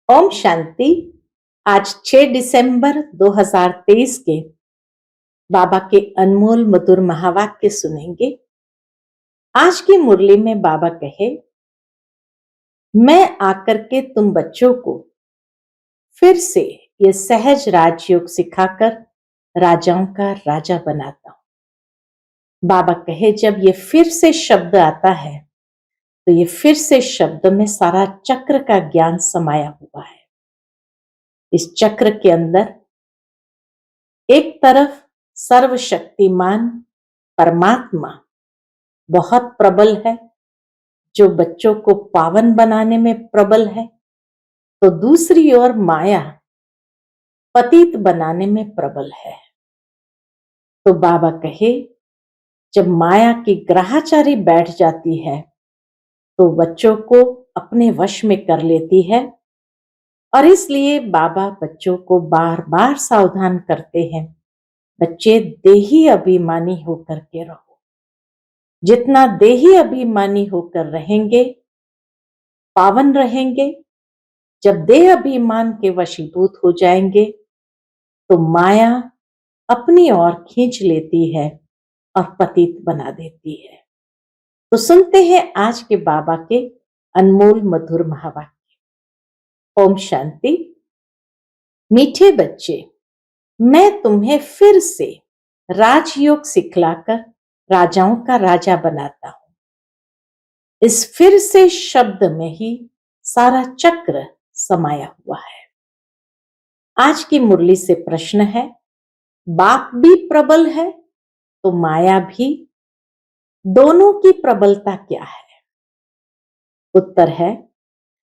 ओम शांति। आज 6 दिसंबर 2023 के बाबा के अनमोल मधुर महावाक्य सुनेंगे। आज की मुरली में बाबा कहे, मैं आकर के तुम बच्चों को फिर से ये सहज राजयोग सिखाकर राजाओं का राजा बनाता हूं। बाबा कहे, जब ये फिर से शब्द आता है तो ये फिर से शब्द में सारा चक्र का ज्ञान समाया हुआ है। इस चक्र के अंदर एक तरफ सर्वशक्तिमान परमात्मा बहुत प्रबल है, जो बच्चों को पावन बनाने में प्रबल है, तो दूसरी ओर माया पतित बनाने में प्रबल है। तो बाबा कहे, जब माया की ग्रहाचारी बैठ जाती है तो बच्चों को अपने वश में कर लेती है, और इसलिए बाबा बच्चों को बार बार सावधान करते हैं, बच्चे देही अभिमानी होकर के रहो। जितना देही अभिमानी होकर रहेंगे, पावन रहेंगे। जब देह अभिमान के वशीभूत हो जाएंगे तो माया अपनी ओर खींच लेती है और पतित बना देती है। तो सुनते हैं आज के बाबा के अनमोल मधुर महावाक्य। ओम शांति। मीठे बच्चे, मैं तुम्हें फिर से राजयोग सिखलाकर राजाओं का राजा बनाता हूं। इस फिर से शब्द में ही सारा चक्र समाया हुआ है। आज की मुरली से प्रश्न है, बाप भी प्रबल है तो माया भी, दोनों की प्रबलता क्या है? उत्तर है,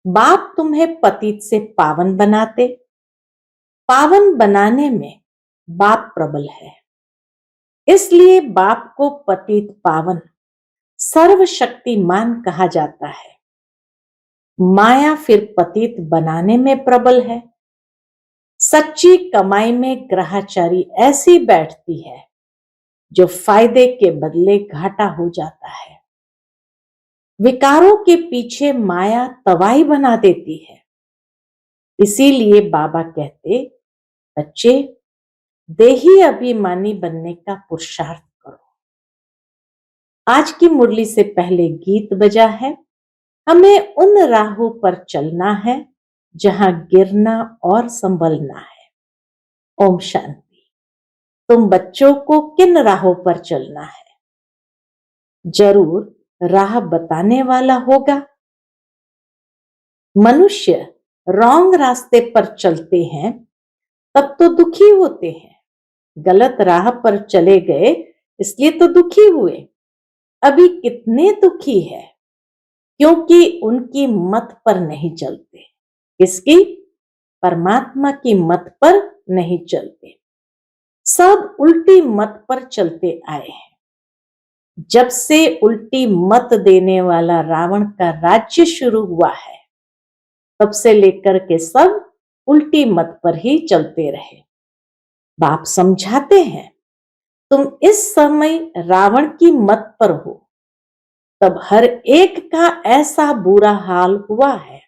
बाप तुम्हें पतित से पावन बनाते, पावन बनाने में बाप प्रबल है। इसलिए बाप को पतित पावन सर्वशक्तिमान कहा जाता है। माया फिर पतित बनाने में प्रबल है। सच्ची कमाई में ग्रहाचारी ऐसी बैठती है जो फायदे के बदले घाटा हो जाता है। विकारों के पीछे माया तवाई बना देती है। इसीलिए बाबा कहते, बच्चे देही अभिमानी बनने का पुरुषार्थ करो। आज की मुरली से पहले गीत बजा है, हमें उन राहों पर चलना है जहां गिरना और संभलना है। ओम शांति। तुम बच्चों को किन राहों पर चलना है? जरूर राह बताने वाला होगा। मनुष्य रॉन्ग रास्ते पर चलते हैं तब तो दुखी होते हैं। गलत राह पर चले गए इसलिए तो दुखी हुए। अभी कितने दुखी है, क्योंकि उनकी मत पर नहीं चलते। किसकी? परमात्मा की मत पर नहीं चलते। सब उल्टी मत पर चलते आए हैं। जब से उल्टी मत देने वाला रावण का राज्य शुरू हुआ है, तब से लेकर के सब उल्टी मत पर ही चलते रहे। बाप समझाते हैं, तुम इस समय रावण की मत पर हो, तब हर एक का ऐसा बुरा हाल हुआ है।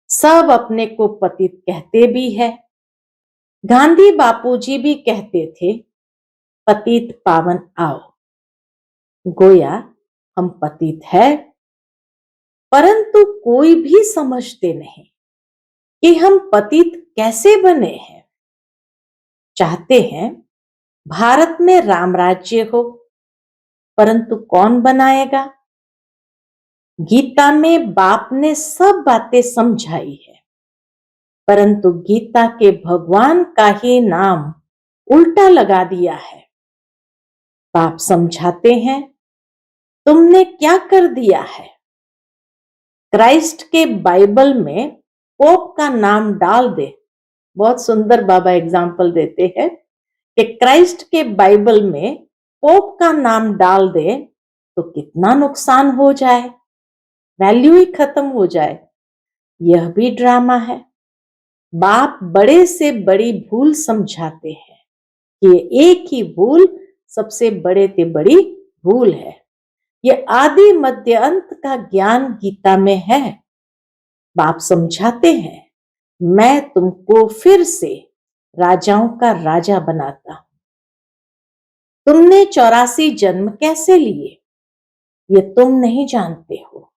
सब अपने को पतित कहते भी है। गांधी बापूजी भी कहते थे, पतित पावन आओ। गोया हम पतित है, परंतु कोई भी समझते नहीं कि हम पतित कैसे बने हैं। चाहते हैं भारत में राम राज्य हो, परंतु कौन बनाएगा? गीता में बाप ने सब बातें समझाई है, परंतु गीता के भगवान का ही नाम उल्टा लगा दिया है। बाप समझाते हैं, तुमने क्या कर दिया है? क्राइस्ट के बाइबल में पोप का नाम डाल दे। बहुत सुंदर बाबा एग्जाम्पल देते हैं कि क्राइस्ट के बाइबल में पोप का नाम डाल दे तो कितना नुकसान हो जाए, वैल्यू ही खत्म हो जाए। यह भी ड्रामा है। बाप बड़े से बड़ी भूल समझाते हैं कि एक ही भूल सबसे बड़े से बड़ी भूल है। ये आदि मध्य अंत का ज्ञान गीता में है। बाप समझाते हैं, मैं तुमको फिर से राजाओं का राजा बनाता हूं। तुमने 84 जन्म कैसे लिए ये तुम नहीं जानते हो,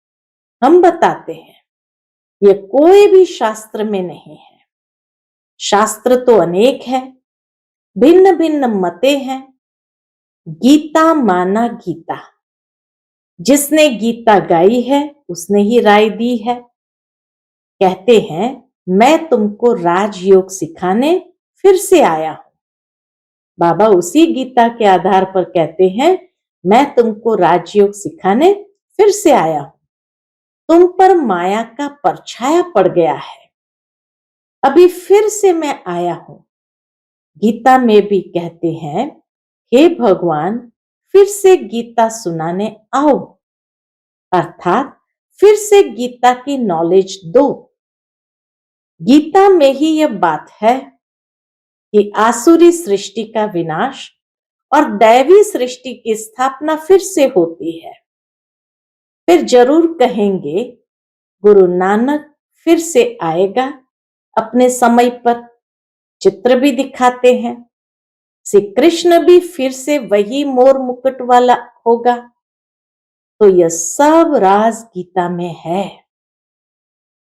हम बताते हैं। ये कोई भी शास्त्र में नहीं है। शास्त्र तो अनेक है, भिन्न भिन्न मतें हैं। गीता माना गीता, जिसने गीता गाई है उसने ही राय दी है। कहते हैं, मैं तुमको राजयोग सिखाने फिर से आया हूं। बाबा उसी गीता के आधार पर कहते हैं, मैं तुमको राजयोग सिखाने फिर से आया हूं। तुम पर माया का परछाया पड़ गया है, अभी फिर से मैं आया हूं। गीता में भी कहते हैं, हे भगवान फिर से गीता सुनाने आओ, अर्थात फिर से गीता की नॉलेज दो। गीता में ही यह बात है कि आसुरी सृष्टि का विनाश और दैवी सृष्टि की स्थापना फिर से होती है। फिर जरूर कहेंगे, गुरु नानक फिर से आएगा अपने समय पर। चित्र भी दिखाते हैं, श्री कृष्ण भी फिर से वही मोर मुकुट वाला होगा। तो यह सब राज गीता में है,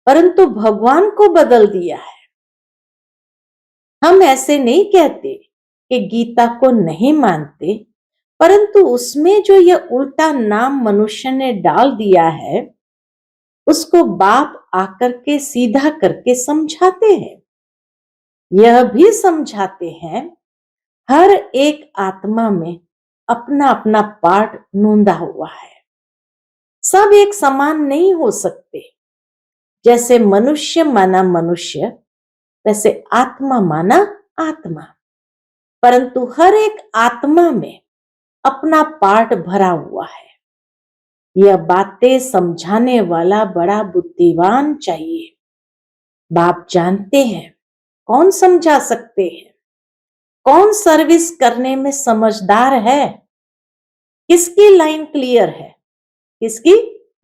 परंतु भगवान को बदल दिया है। हम ऐसे नहीं कहते कि गीता को नहीं मानते, परंतु उसमें जो यह उल्टा नाम मनुष्य ने डाल दिया है, उसको बाप आकर के सीधा करके समझाते हैं। यह भी समझाते हैं, हर एक आत्मा में अपना अपना पार्ट नूंदा हुआ है। सब एक समान नहीं हो सकते। जैसे मनुष्य माना मनुष्य, वैसे आत्मा माना आत्मा, परंतु हर एक आत्मा में अपना पार्ट भरा हुआ है। यह बातें समझाने वाला बड़ा बुद्धिमान चाहिए। बाप जानते हैं कौन समझा सकते हैं, कौन सर्विस करने में समझदार है, किसकी लाइन क्लियर है, किसकी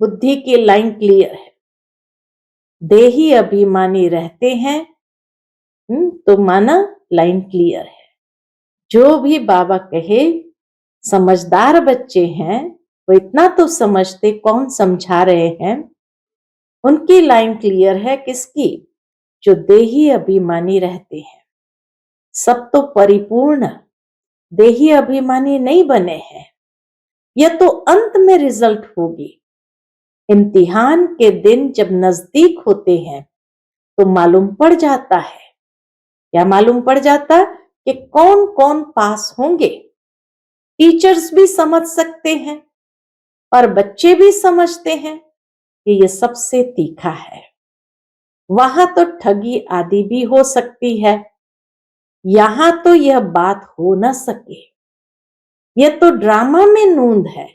बुद्धि की लाइन क्लियर है। देही अभिमानी रहते हैं तो माना लाइन क्लियर है। जो भी बाबा कहे, समझदार बच्चे हैं वो इतना तो समझते कौन समझा रहे हैं। उनकी लाइन क्लियर है, किसकी? जो देही अभिमानी रहते हैं। सब तो परिपूर्ण देही अभिमानी नहीं बने हैं। यह तो अंत में रिजल्ट होगी। इम्तिहान के दिन जब नजदीक होते हैं तो मालूम पड़ जाता है। क्या मालूम पड़ जाता कि कौन कौन पास होंगे। टीचर्स भी समझ सकते हैं और बच्चे भी समझते हैं कि यह सबसे तीखा है। वहां तो ठगी आदि भी हो सकती है, यहां तो यह बात हो न सके। यह तो ड्रामा में नूंद है।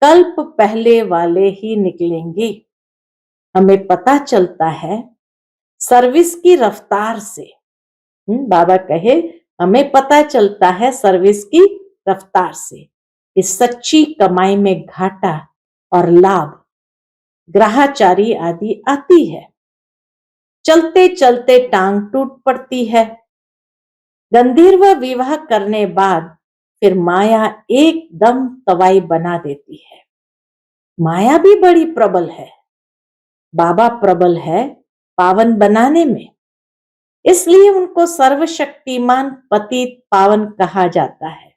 कल्प पहले वाले ही निकलेंगे। हमें पता चलता है सर्विस की रफ्तार से। बाबा कहे, हमें पता चलता है सर्विस की रफ्तार से। इस सच्ची कमाई में घाटा और लाभ, ग्रहाचारी आदि आती है। चलते चलते टांग टूट पड़ती है। गंधर्व विवाह करने बाद फिर माया एकदम तवाई बना देती है। माया भी बड़ी प्रबल है। बाबा प्रबल है पावन बनाने में, इसलिए उनको सर्वशक्तिमान पतित पावन कहा जाता है।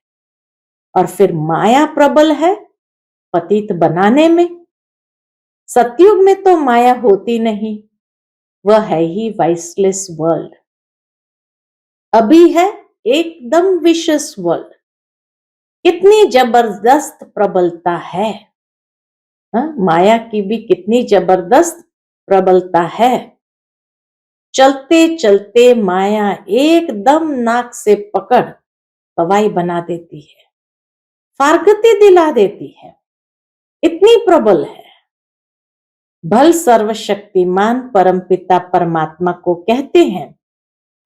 और फिर माया प्रबल है पतित बनाने में। सतयुग में तो माया होती नहीं, वह है ही वाइसलेस वर्ल्ड। अभी है एकदम विशेष वर्ल्ड। कितनी जबरदस्त प्रबलता है। माया की भी कितनी जबरदस्त प्रबलता है। चलते चलते माया एकदम नाक से पकड़ तवाई बना देती है, फारगती दिला देती है। इतनी प्रबल है। भल सर्वशक्तिमान परमपिता परमात्मा को कहते हैं,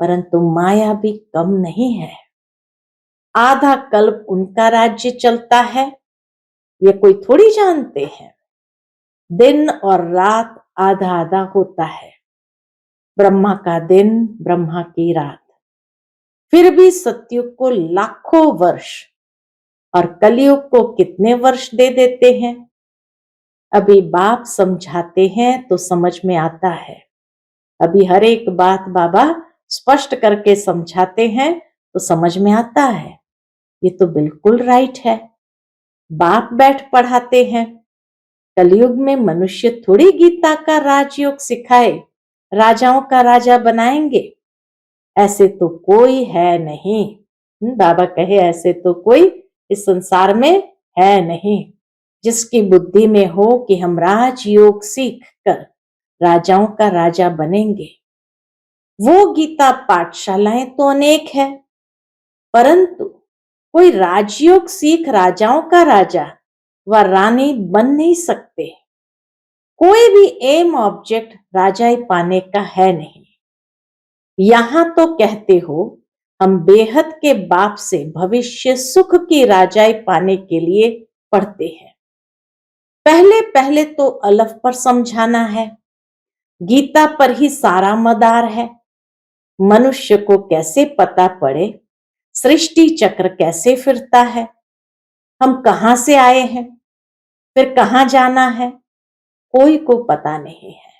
परंतु माया भी कम नहीं है। आधा कल्प उनका राज्य चलता है, ये कोई थोड़ी जानते हैं। दिन और रात आधा आधा होता है। ब्रह्मा का दिन, ब्रह्मा की रात। फिर भी सतयुग को लाखों वर्ष और कलयुग को कितने वर्ष दे देते हैं। अभी बाप समझाते हैं तो समझ में आता है। अभी हर एक बात बाबा स्पष्ट करके समझाते हैं तो समझ में आता है। ये तो बिल्कुल राइट है। बाप बैठ पढ़ाते हैं। कलयुग में मनुष्य थोड़ी गीता का राजयोग सिखाए, राजाओं का राजा बनाएंगे। ऐसे तो कोई है नहीं। बाबा कहे ऐसे तो कोई इस संसार में है नहीं जिसकी बुद्धि में हो कि हम राजयोग सीख कर राजाओं का राजा बनेंगे। वो गीता पाठशालाएं तो अनेक है, परंतु कोई राजयोग सीख राजाओं का राजा व रानी बन नहीं सकते। कोई भी एम ऑब्जेक्ट राजाई पाने का है नहीं। यहां तो कहते हो हम बेहद के बाप से भविष्य सुख की राजाई पाने के लिए पढ़ते हैं। पहले पहले तो अलफ पर समझाना है। गीता पर ही सारा मदार है। मनुष्य को कैसे पता पड़े सृष्टि चक्र कैसे फिरता है, हम कहां से आए हैं, फिर कहां जाना है, कोई को पता नहीं है।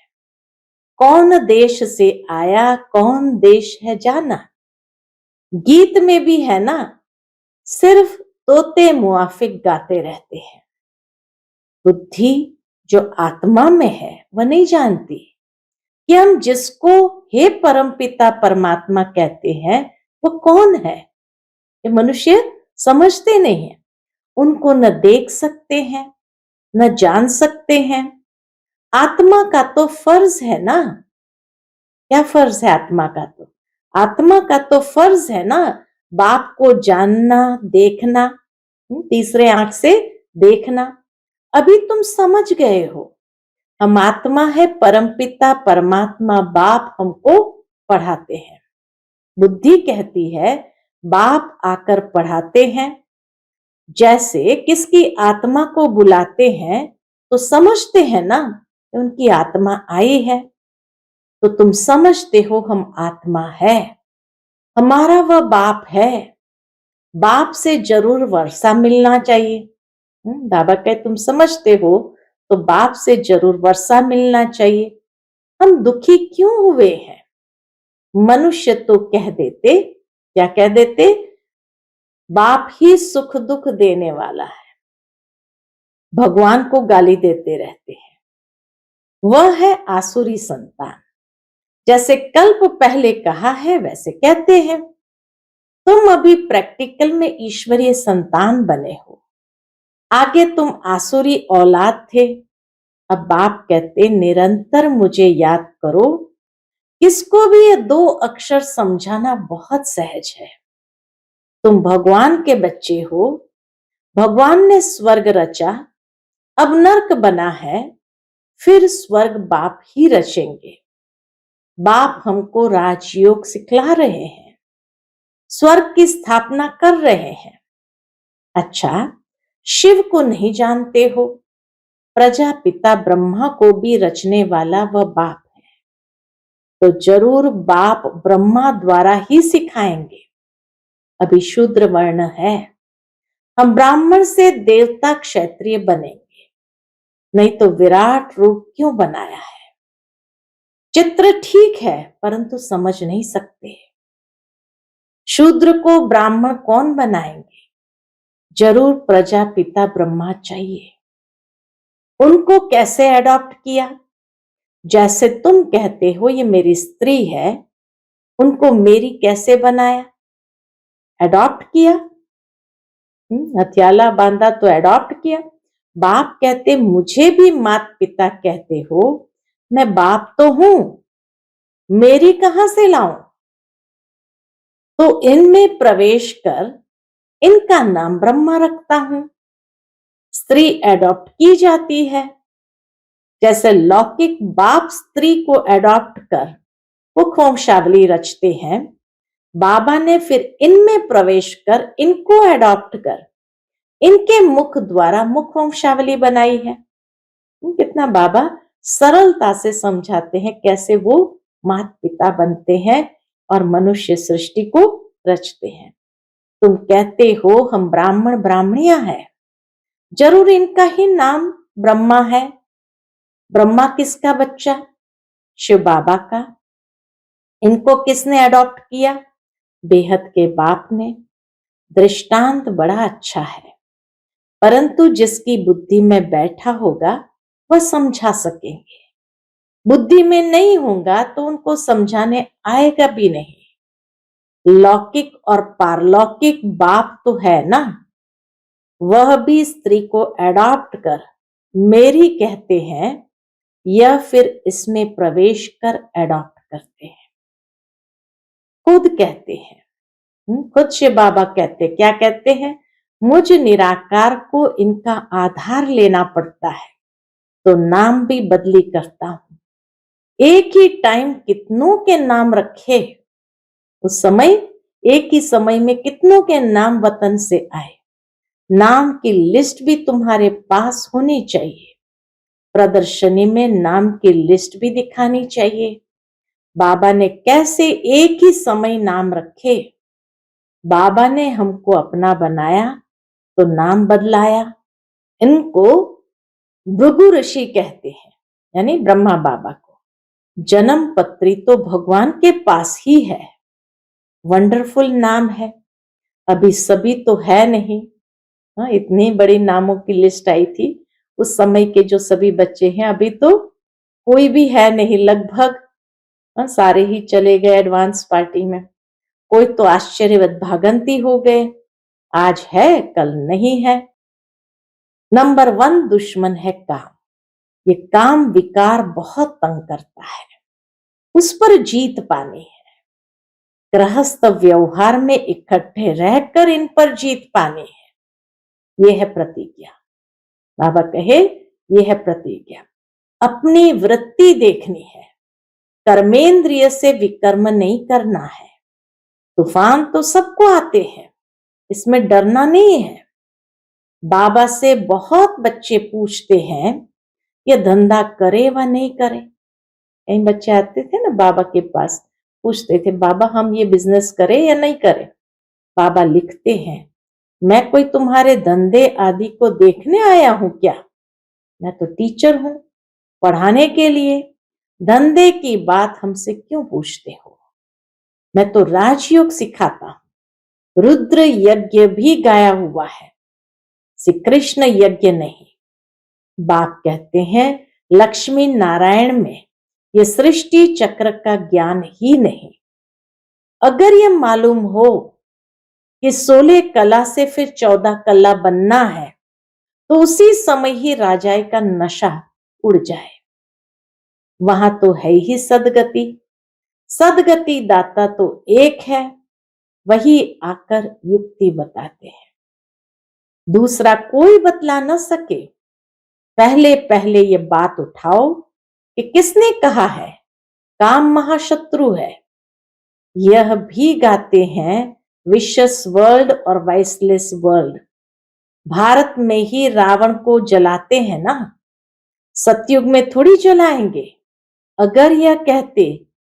कौन देश से आया, कौन देश है जाना, गीत में भी है ना। सिर्फ तोते मुआफिक गाते रहते हैं। बुद्धि जो आत्मा में है वह नहीं जानती कि हम जिसको हे परमपिता परमात्मा कहते हैं वो कौन है। ये मनुष्य समझते नहीं है। उनको न देख सकते हैं न जान सकते हैं। आत्मा का तो फर्ज है ना। क्या फर्ज है आत्मा का? तो आत्मा का तो फर्ज है ना बाप को जानना, देखना, तीसरे आंख से देखना। अभी तुम समझ गए हो हम आत्मा है, परमपिता परमात्मा बाप हमको पढ़ाते हैं। बुद्धि कहती है बाप आकर पढ़ाते हैं। जैसे किसकी आत्मा को बुलाते हैं तो समझते हैं ना उनकी आत्मा आई है। तो तुम समझते हो हम आत्मा है, हमारा वह बाप है। बाप से जरूर वर्षा मिलना चाहिए। बाबा कहे तुम समझते हो तो बाप से जरूर वर्षा मिलना चाहिए। हम दुखी क्यों हुए हैं? मनुष्य तो कह देते, क्या कह देते? बाप ही सुख दुख देने वाला है। भगवान को गाली देते रहते हैं। वह है आसुरी संतान। जैसे कल्प पहले कहा है वैसे कहते हैं। तुम अभी प्रैक्टिकल में ईश्वरीय संतान बने हो। आगे तुम आसुरी औलाद थे। अब बाप कहते निरंतर मुझे याद करो। किसको भी ये 2 अक्षर समझाना बहुत सहज है। तुम भगवान के बच्चे हो। भगवान ने स्वर्ग रचा, अब नर्क बना है, फिर स्वर्ग बाप ही रचेंगे। बाप हमको राजयोग सिखला रहे हैं, स्वर्ग की स्थापना कर रहे हैं। अच्छा, शिव को नहीं जानते हो? प्रजापिता ब्रह्मा को भी रचने वाला वह बाप है। तो जरूर बाप ब्रह्मा द्वारा ही सिखाएंगे। अभी शूद्र वर्ण है, हम ब्राह्मण से देवता क्षत्रिय बनेंगे, नहीं तो विराट रूप क्यों बनाया है? चित्र ठीक है परंतु समझ नहीं सकते। शूद्र को ब्राह्मण कौन बनाएंगे? जरूर प्रजापिता ब्रह्मा चाहिए। उनको कैसे अडॉप्ट किया? जैसे तुम कहते हो ये मेरी स्त्री है, उनको मेरी कैसे बनाया? अडॉप्ट किया। हथियाला बांधा तो अडॉप्ट किया। बाप कहते मुझे भी माता पिता कहते हो, मैं बाप तो हूं, मेरी कहां से लाऊं? तो इनमें प्रवेश कर इनका नाम ब्रह्मा रखता हूं। स्त्री एडॉप्ट की जाती है। जैसे लौकिक बाप स्त्री को एडॉप्ट कर मुख वंशावली रचते हैं, बाबा ने फिर इनमें प्रवेश कर इनको एडॉप्ट कर इनके मुख द्वारा मुख वंशावली बनाई है। कितना बाबा सरलता से समझाते हैं कैसे वो माता पिता बनते हैं और मनुष्य सृष्टि को रचते हैं। तुम कहते हो हम ब्राह्मण ब्राह्मणियां हैं, जरूर इनका ही नाम ब्रह्मा है। ब्रह्मा किसका बच्चा? शिव बाबा का। इनको किसने अडॉप्ट किया? बेहद के बाप ने। दृष्टांत बड़ा अच्छा है, परंतु जिसकी बुद्धि में बैठा होगा वह समझा सकेंगे। बुद्धि में नहीं होगा तो उनको समझाने आएगा भी नहीं। लौकिक और पारलौकिक बाप तो है ना, वह भी स्त्री को अडॉप्ट कर मेरी कहते हैं या फिर इसमें प्रवेश कर अडॉप्ट करते हैं। खुद कहते हैं, खुद शिव बाबा कहते, क्या कहते हैं? मुझ निराकार को इनका आधार लेना पड़ता है तो नाम भी बदली करता हूं। एक ही टाइम कितनों के नाम रखे, उस समय एक ही समय में कितनों के नाम वतन से आए। नाम की लिस्ट भी तुम्हारे पास होनी चाहिए। प्रदर्शनी में नाम की लिस्ट भी दिखानी चाहिए। बाबा ने कैसे एक ही समय नाम रखे। बाबा ने हमको अपना बनाया तो नाम बदलाया। इनको भृगु ऋषि कहते हैं, यानी ब्रह्मा बाबा को। जन्म पत्री तो भगवान के पास ही है। वंडरफुल नाम है। अभी सभी तो है नहीं। हाँ, इतनी बड़ी नामों की लिस्ट आई थी उस समय के जो सभी बच्चे हैं, अभी तो कोई भी है नहीं लगभग। सारे ही चले गए एडवांस पार्टी में। कोई तो आश्चर्यवत भागंती हो गए, आज है कल नहीं है। नंबर 1 दुश्मन है काम। ये काम विकार बहुत तंग करता है, उस पर जीत पानी है। गृहस्थ व्यवहार में इकट्ठे रहकर इन पर जीत पानी है। ये है प्रतिज्ञा। बाबा कहे ये है प्रतिज्ञा। अपनी वृत्ति देखनी है, कर्मेंद्रिय से विकर्म नहीं करना है। तूफान तो सबको आते हैं, इसमें डरना नहीं है। बाबा से बहुत बच्चे पूछते हैं ये धंधा करे व नहीं करे। कई बच्चे आते थे ना बाबा के पास, पूछते थे बाबा हम ये बिजनेस करें या नहीं करें। बाबा लिखते हैं मैं कोई तुम्हारे धंधे आदि को देखने आया हूं क्या? मैं तो टीचर हूं, पढ़ाने के लिए। धंधे की बात हमसे क्यों पूछते हो? मैं तो राजयोग सिखाता हूं। रुद्र यज्ञ भी गाया हुआ है, श्री कृष्ण यज्ञ नहीं। बाप कहते हैं लक्ष्मी नारायण में ये सृष्टि चक्र का ज्ञान ही नहीं। अगर ये मालूम हो कि 16 कला से फिर 14 कला बनना है तो उसी समय ही राजाए का नशा उड़ जाए। वहां तो है ही सदगति। सदगति दाता तो एक है, वही आकर युक्ति बताते हैं, दूसरा कोई बतला न सके। पहले पहले ये बात उठाओ कि किसने कहा है काम महाशत्रु है। यह भी गाते हैं विशस वर्ल्ड और वाइसलेस वर्ल्ड। भारत में ही रावण को जलाते हैं ना, सतयुग में थोड़ी जलाएंगे। अगर यह कहते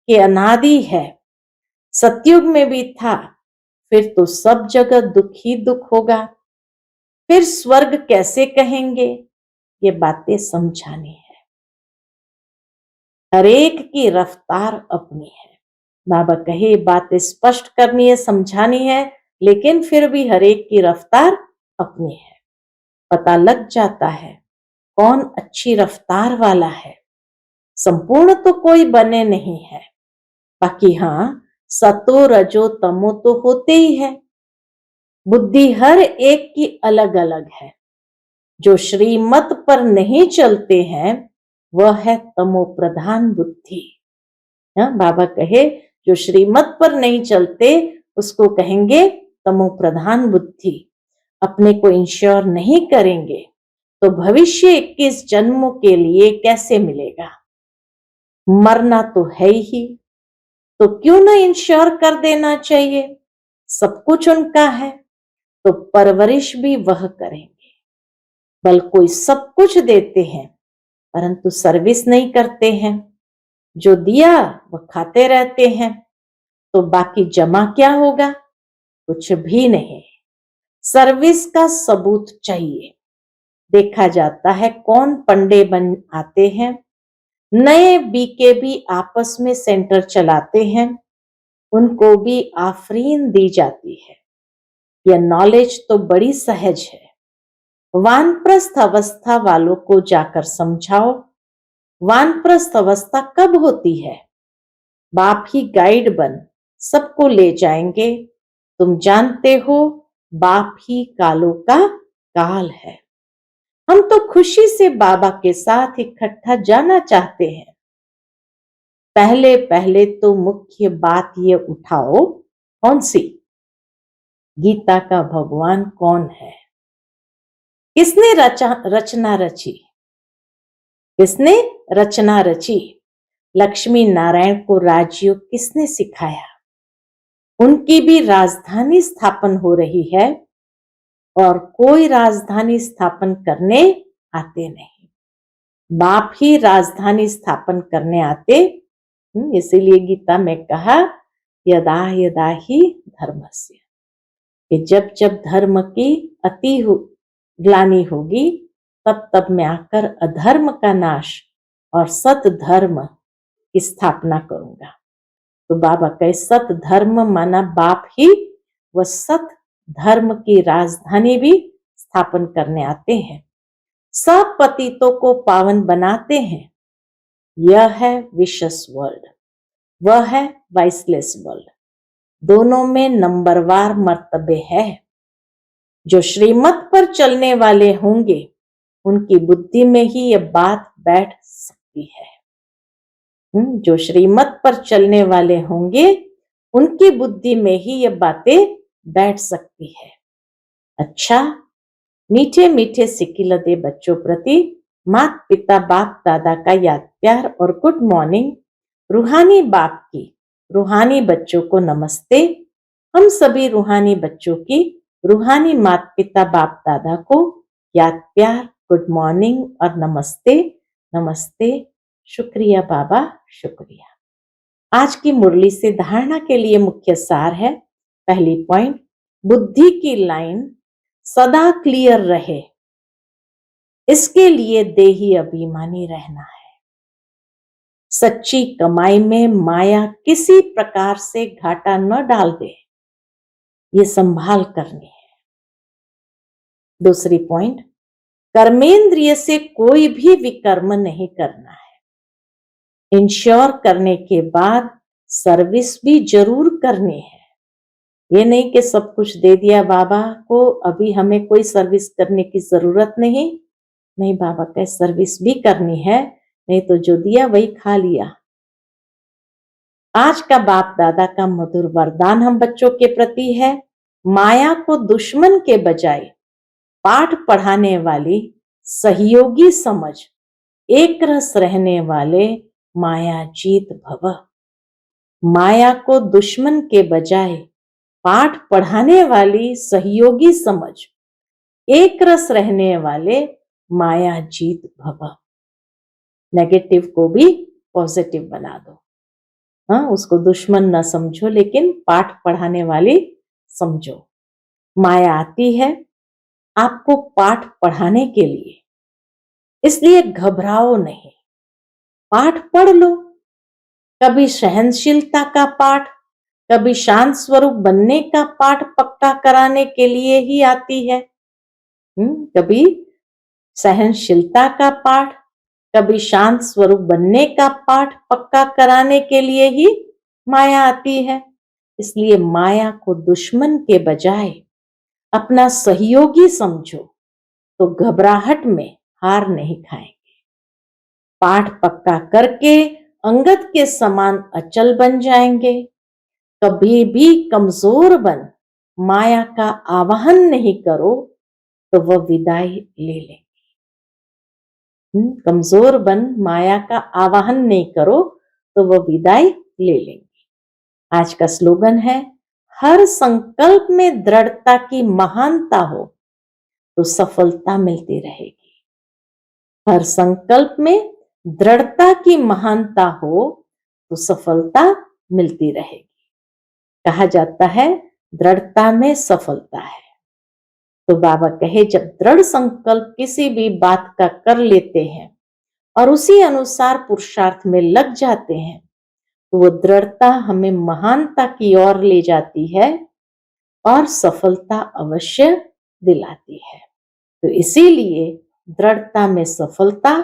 कि अनादि है, सतयुग में भी था, फिर तो सब जगह दुख ही दुख होगा। फिर स्वर्ग कैसे कहेंगे? ये बातें समझानी है। हरेक की रफ्तार अपनी है। बाबा कहे बातें स्पष्ट करनी है, समझानी है, लेकिन फिर भी हरेक की रफ्तार अपनी है। पता लग जाता है कौन अच्छी रफ्तार वाला है। संपूर्ण तो कोई बने नहीं है, बाकी हाँ सतो रजो तमो तो होते ही है। बुद्धि हर एक की अलग अलग है। जो श्रीमत पर नहीं चलते हैं वह है तमो प्रधान बुद्धि। बाबा कहे जो श्रीमत पर नहीं चलते उसको कहेंगे तमो प्रधान बुद्धि। अपने को इंश्योर नहीं करेंगे तो भविष्य 21 जन्मों के लिए कैसे मिलेगा? मरना तो है ही, तो क्यों ना इंश्योर कर देना चाहिए। सब कुछ उनका है तो परवरिश भी वह करेंगे। बल कोई सब कुछ देते हैं परंतु सर्विस नहीं करते हैं। जो दिया वो खाते रहते हैं, तो बाकी जमा क्या होगा? कुछ भी नहीं। सर्विस का सबूत चाहिए। देखा जाता है कौन पंडे बन आते हैं। नए बीके भी आपस में सेंटर चलाते हैं, उनको भी आफरीन दी जाती है। यह नॉलेज तो बड़ी सहज है। वानप्रस्थ अवस्था वालों को जाकर समझाओ, वानप्रस्थ अवस्था कब होती है? बाप ही गाइड बन सबको ले जाएंगे। तुम जानते हो बाप ही कालों का काल है। हम तो खुशी से बाबा के साथ इकट्ठा जाना चाहते हैं। पहले पहले तो मुख्य बात ये उठाओ, कौन सी? गीता का भगवान कौन है? किसने रचना रची? किसने रचना रची? लक्ष्मी नारायण को राजयोग किसने सिखाया? उनकी भी राजधानी स्थापन हो रही है और कोई राजधानी स्थापन करने आते नहीं। बाप ही राजधानी स्थापन करने आते। इसीलिए गीता में कहा यदा यदा ही धर्मस्य, कि जब जब धर्म की अति ग्लानि होगी तब तब मैं आकर अधर्म का नाश और सत धर्म की स्थापना करूंगा। तो बाबा कहे सत धर्म माना बाप ही वह सत धर्म की राजधानी भी स्थापन करने आते हैं। सब पतितों को पावन बनाते हैं। यह है विशस वर्ल्ड, वह है वाइसलेस वर्ल्ड। दोनों में नंबरवार मर्तबे है। जो श्रीमत पर चलने वाले होंगे उनकी बुद्धि में ही यह बात बैठ सकती है। जो श्रीमत पर चलने वाले होंगे उनकी बुद्धि में ही यह बातें बैठ सकती है। अच्छा, मीठे मीठे सिकिलदे बच्चों प्रति माता पिता बाप दादा का याद प्यार और गुड मॉर्निंग। रूहानी बाप की रूहानी बच्चों को नमस्ते। हम सभी रूहानी बच्चों की रूहानी माता पिता बाप दादा को याद प्यार, गुड मॉर्निंग और नमस्ते। नमस्ते। शुक्रिया बाबा, शुक्रिया। आज की मुरली से धारणा के लिए मुख्य सार है। पहली पॉइंट, बुद्धि की लाइन सदा क्लियर रहे, इसके लिए देही अभिमानी रहना है। सच्ची कमाई में माया किसी प्रकार से घाटा न डाल दे, ये संभाल करनी है। दूसरी पॉइंट, कर्मेंद्रिय से कोई भी विकर्म नहीं करना है। इंश्योर करने के बाद सर्विस भी जरूर करनी है। ये नहीं कि सब कुछ दे दिया बाबा को, अभी हमें कोई सर्विस करने की जरूरत नहीं। नहीं, बाबा का सर्विस भी करनी है, नहीं तो जो दिया वही खा लिया। आज का बाप दादा का मधुर वरदान हम बच्चों के प्रति है, माया को दुश्मन के बजाय पाठ पढ़ाने वाली सहयोगी समझ, एक रस रहने वाले माया जीत भव। माया को दुश्मन के बजाय पाठ पढ़ाने वाली सहयोगी समझ, एक रस रहने वाले माया जीत भव। नेगेटिव को भी पॉजिटिव बना दो। हाँ, उसको दुश्मन न समझो, लेकिन पाठ पढ़ाने वाली समझो। माया आती है आपको पाठ पढ़ाने के लिए, इसलिए घबराओ नहीं, पाठ पढ़ लो। कभी सहनशीलता का पाठ, कभी शांत स्वरूप बनने का पाठ पक्का कराने के लिए ही आती है। कभी सहनशीलता का पाठ, कभी शांत स्वरूप बनने का पाठ पक्का कराने के लिए ही माया आती है। इसलिए माया को दुश्मन के बजाय अपना सहयोगी समझो, तो घबराहट में हार नहीं खाएंगे। पाठ पक्का करके अंगद के समान अचल बन जाएंगे। कभी भी कमजोर बन माया का आवाहन नहीं करो तो वह विदाई ले लेंगे। कमजोर बन माया का आवाहन नहीं करो तो वह विदाई ले लेंगे। आज का स्लोगन है, हर संकल्प में दृढ़ता की महानता हो तो सफलता मिलती रहेगी। हर संकल्प में दृढ़ता की महानता हो तो सफलता मिलती रहेगी। कहा जाता है दृढ़ता में सफलता है। तो बाबा कहे जब दृढ़ संकल्प किसी भी बात का कर लेते हैं और उसी अनुसार पुरुषार्थ में लग जाते हैं तो वो दृढ़ता हमें महानता की ओर ले जाती है और सफलता अवश्य दिलाती है। तो इसीलिए दृढ़ता में सफलता,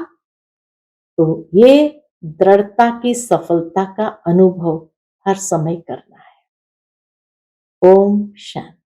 तो ये दृढ़ता की सफलता का अनुभव हर समय करना है। ओम शांति।